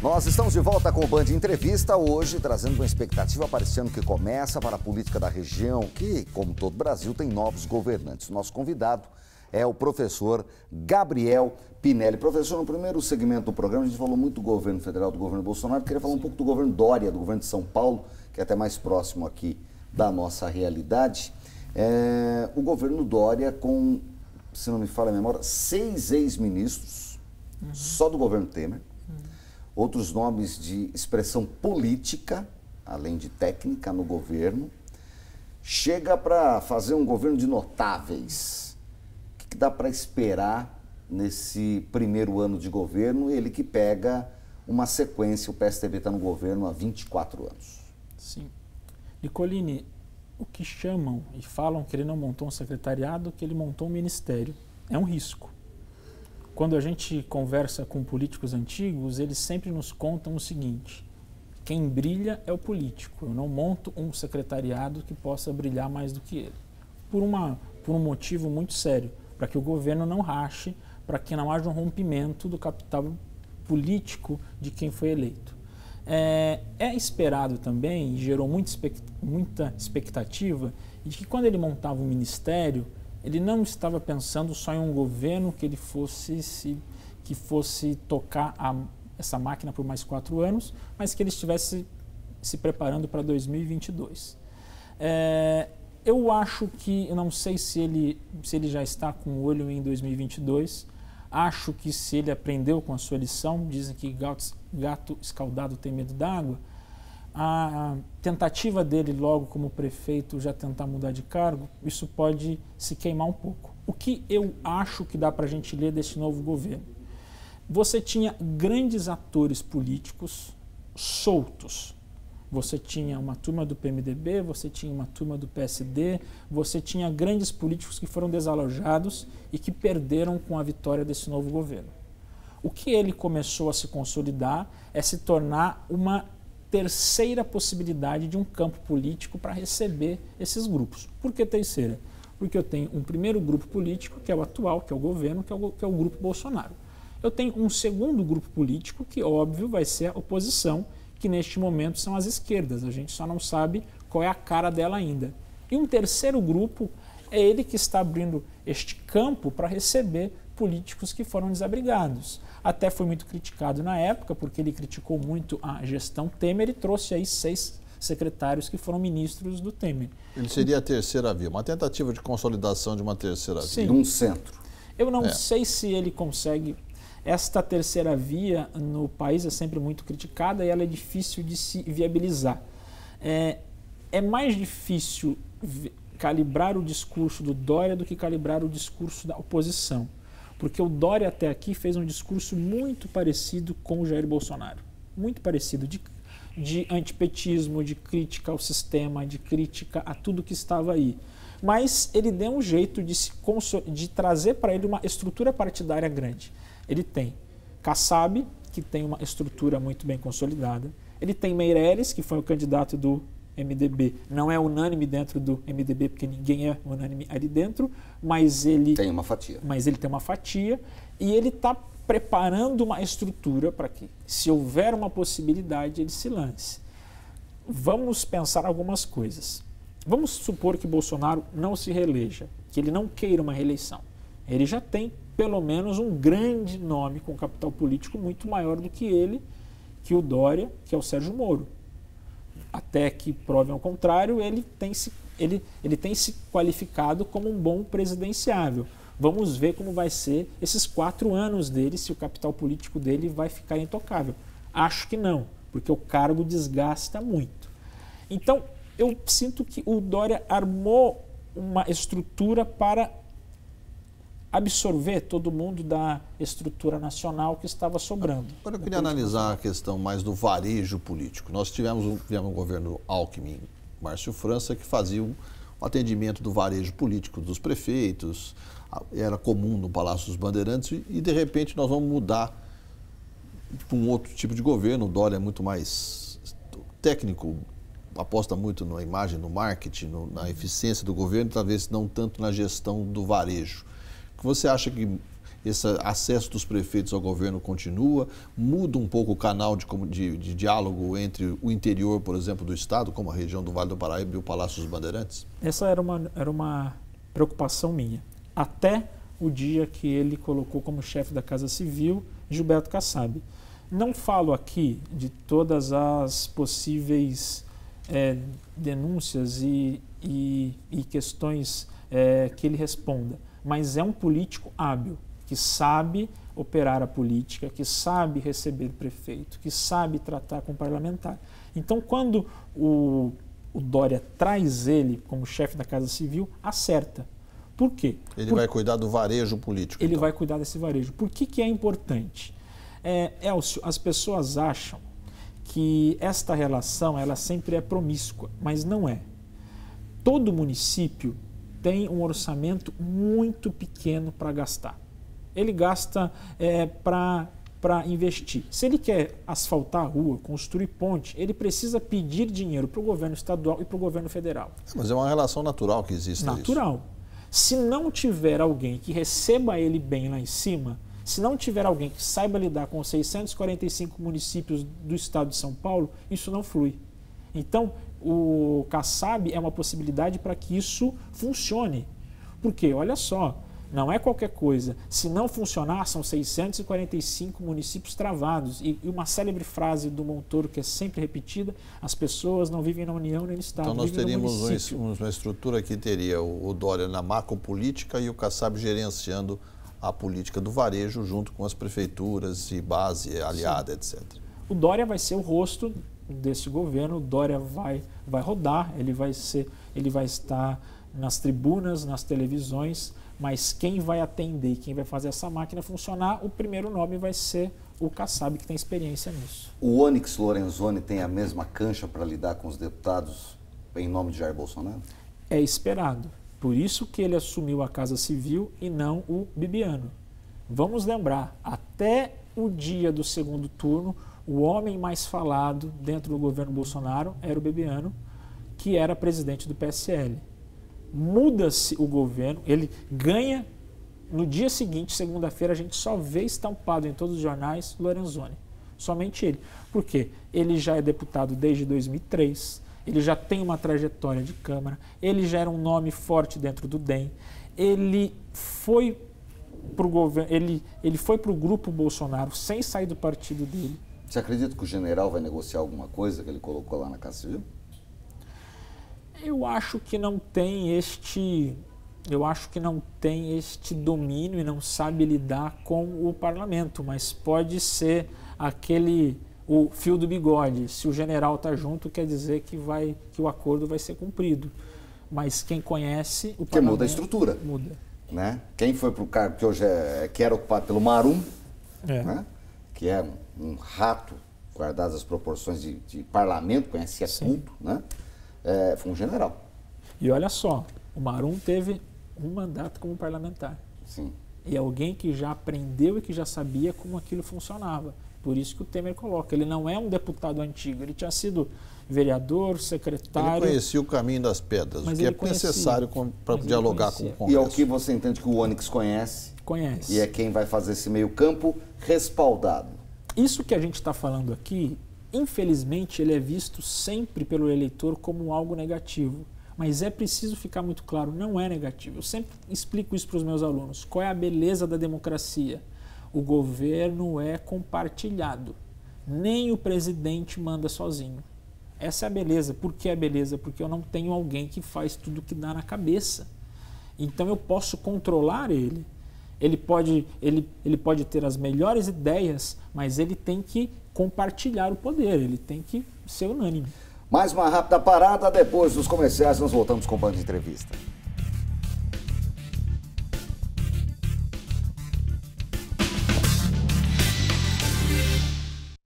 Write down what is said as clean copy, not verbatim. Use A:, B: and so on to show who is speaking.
A: Nós estamos de volta com o Band Entrevista, hoje trazendo uma expectativa para esse ano que começa para a política da região, que, como todo o Brasil, tem novos governantes. Nosso convidado é o professor Gabriel Pinelli. Professor, no primeiro segmento do programa, a gente falou muito do governo federal, do governo Bolsonaro. Queria falar um pouco do governo Dória, do governo de São Paulo, que é até mais próximo aqui da nossa realidade. O governo Dória com, se não me falha a memória, 6 ex-ministros, só do governo Temer. Outros nomes de expressão política, além de técnica no governo, chega para fazer um governo de notáveis. O que dá para esperar nesse primeiro ano de governo? Ele que pega uma sequência, o PSDB está no governo há 24 anos.
B: Sim. Nicolini, o que chamam e falam que ele não montou um secretariado, que ele montou um ministério, é um risco. Quando a gente conversa com políticos antigos, eles sempre nos contam o seguinte: quem brilha é o político. Eu não monto um secretariado que possa brilhar mais do que ele. Por um motivo muito sério, para que o governo não rache, para que não haja um rompimento do capital político de quem foi eleito. É esperado também, e gerou muita expectativa, de que quando ele montava um ministério, ele não estava pensando só em um governo que ele fosse tocar essa máquina por mais 4 anos, mas que ele estivesse se preparando para 2022. Eu acho que, eu não sei se ele já está com o olho em 2022, acho que se ele aprendeu com a sua lição, dizem que gato escaldado tem medo d'água, a tentativa dele logo como prefeito já tentar mudar de cargo, isso pode se queimar um pouco. O que eu acho que dá para a gente ler desse novo governo? Você tinha grandes atores políticos soltos. Você tinha uma turma do PMDB, você tinha uma turma do PSD, você tinha grandes políticos que foram desalojados e que perderam com a vitória desse novo governo. O que ele começou a se consolidar é se tornar uma terceira possibilidade de um campo político para receber esses grupos. Por que terceira? Porque eu tenho um primeiro grupo político, que é o atual, que é o governo, que é o grupo Bolsonaro. Eu tenho um segundo grupo político, que óbvio vai ser a oposição, que neste momento são as esquerdas. A gente só não sabe qual é a cara dela ainda. E um terceiro grupo é ele que está abrindo este campo para receber políticos que foram desabrigados. Até foi muito criticado na época, porque ele criticou muito a gestão Temer e trouxe aí 6 secretários que foram ministros do Temer.
C: Ele seria a terceira via, uma tentativa de consolidação de uma terceira via.
A: De um centro.
B: Eu não sei se ele consegue. Esta terceira via no país é sempre muito criticada e ela é difícil de se viabilizar. É mais difícil calibrar o discurso do Dória do que calibrar o discurso da oposição. Porque o Dória até aqui fez um discurso muito parecido com o Jair Bolsonaro. Muito parecido, de antipetismo, de crítica ao sistema, de crítica a tudo que estava aí. Mas ele deu um jeito de trazer para ele uma estrutura partidária grande. Ele tem Kassab, que tem uma estrutura muito bem consolidada. Ele tem Meirelles, que foi o candidato do MDB. Não é unânime dentro do MDB, porque ninguém é unânime ali dentro, mas ele
A: tem uma fatia.
B: E ele está preparando uma estrutura para que, se houver uma possibilidade, ele se lance. Vamos pensar algumas coisas. Vamos supor que Bolsonaro não se reeleja, que ele não queira uma reeleição. Ele já tem, pelo menos, um grande nome com capital político muito maior do que ele, que o Dória, que é o Sérgio Moro. Até que provem ao contrário, ele tem se qualificado como um bom presidenciável. Vamos ver como vai ser esses 4 anos dele, se o capital político dele vai ficar intocável. Acho que não, porque o cargo desgasta muito. Então, eu sinto que o Dória armou uma estrutura para absorver todo mundo da estrutura nacional que estava sobrando.
C: Agora eu queria analisar a questão mais do varejo político. Nós tivemos um governo Alckmin, Márcio França, que fazia um atendimento do varejo político dos prefeitos, era comum no Palácio dos Bandeirantes e de repente nós vamos mudar para um outro tipo de governo. O Dória é muito mais técnico, aposta muito na imagem, no marketing, na eficiência do governo, talvez não tanto na gestão do varejo. Você acha que esse acesso dos prefeitos ao governo continua? Muda um pouco o canal de diálogo entre o interior, por exemplo, do estado, como a região do Vale do Paraíba e o Palácio dos Bandeirantes?
B: Essa era uma preocupação minha, até o dia que ele colocou como chefe da Casa Civil Gilberto Kassab. Não falo aqui de todas as possíveis denúncias e questões que ele responda, mas é um político hábil, que sabe operar a política, que sabe receber prefeito, que sabe tratar com parlamentar. Então, quando o Dória traz ele como chefe da Casa Civil, acerta. Por quê?
C: Ele vai cuidar do varejo político.
B: Ele
C: então
B: vai cuidar desse varejo. Por que é importante? Elcio, as pessoas acham que esta relação ela sempre é promíscua, mas não é. Todo município tem um orçamento muito pequeno para gastar. Ele gasta para investir. Se ele quer asfaltar a rua, construir ponte, ele precisa pedir dinheiro para o governo estadual e para o governo federal.
C: Mas é uma relação natural que existe.
B: Natural. Isso. Se não tiver alguém que receba ele bem lá em cima, se não tiver alguém que saiba lidar com os 645 municípios do estado de São Paulo, isso não flui. Então, o Kassab é uma possibilidade para que isso funcione. Porque, olha só, não é qualquer coisa. Se não funcionar, são 645 municípios travados. E uma célebre frase do Montoro, que é sempre repetida, as pessoas não vivem na União nem no Estado.
C: Então nós teríamos uma estrutura que teria o Dória na macropolítica e o Kassab gerenciando a política do varejo junto com as prefeituras e base aliada, Sim. etc.
B: O Dória vai ser o rosto desse governo, o Dória vai rodar, ele vai estar nas tribunas, nas televisões, mas quem vai atender, quem vai fazer essa máquina funcionar, o primeiro nome vai ser o Kassab, que tem experiência nisso.
A: O Onyx Lorenzoni tem a mesma cancha para lidar com os deputados em nome de Jair Bolsonaro?
B: É esperado. Por isso que ele assumiu a Casa Civil e não o Bibiano. Vamos lembrar, até o dia do segundo turno, o homem mais falado dentro do governo Bolsonaro era o Bibiano, que era presidente do PSL. Muda-se o governo, ele ganha, no dia seguinte, segunda-feira, a gente só vê estampado em todos os jornais Lorenzoni. Somente ele. Por quê? Ele já é deputado desde 2003, ele já tem uma trajetória de Câmara, ele já era um nome forte dentro do DEM, ele foi para o governo, ele foi para o grupo Bolsonaro sem sair do partido dele.
A: Você acredita que o general vai negociar alguma coisa que ele colocou lá na Casa Civil?
B: Eu acho que não tem este domínio e não sabe lidar com o parlamento, mas pode ser o fio do bigode. Se o general está junto, quer dizer que o acordo vai ser cumprido. Mas quem conhece o parlamento...
A: Porque muda a estrutura.
B: Muda.
A: Né? Quem foi para o cargo que hoje que era ocupado pelo Marum, né? Que é um rato, guardadas as proporções de parlamento, conhecia tudo, né? Foi um general.
B: E olha só, o Marum teve um mandato como parlamentar.
A: Sim.
B: E alguém que já aprendeu e que já sabia como aquilo funcionava. Por isso que o Temer coloca. Ele não é um deputado antigo, ele tinha sido vereador, secretário...
C: Ele conhecia o caminho das pedras, o que é necessário para dialogar com o Congresso.
A: E é o que você entende que o Onyx conhece?
B: Conhece.
A: E é quem vai fazer esse meio campo respaldado.
B: Isso que a gente está falando aqui, infelizmente, ele é visto sempre pelo eleitor como algo negativo. Mas é preciso ficar muito claro, não é negativo. Eu sempre explico isso para os meus alunos. Qual é a beleza da democracia? O governo é compartilhado. Nem o presidente manda sozinho. Essa é a beleza. Por que é a beleza? Porque eu não tenho alguém que faz tudo o que dá na cabeça. Então eu posso controlar ele. Ele pode ter as melhores ideias, mas ele tem que compartilhar o poder, ele tem que ser unânime.
A: Mais uma rápida parada, depois dos comerciais nós voltamos com o Band Entrevista.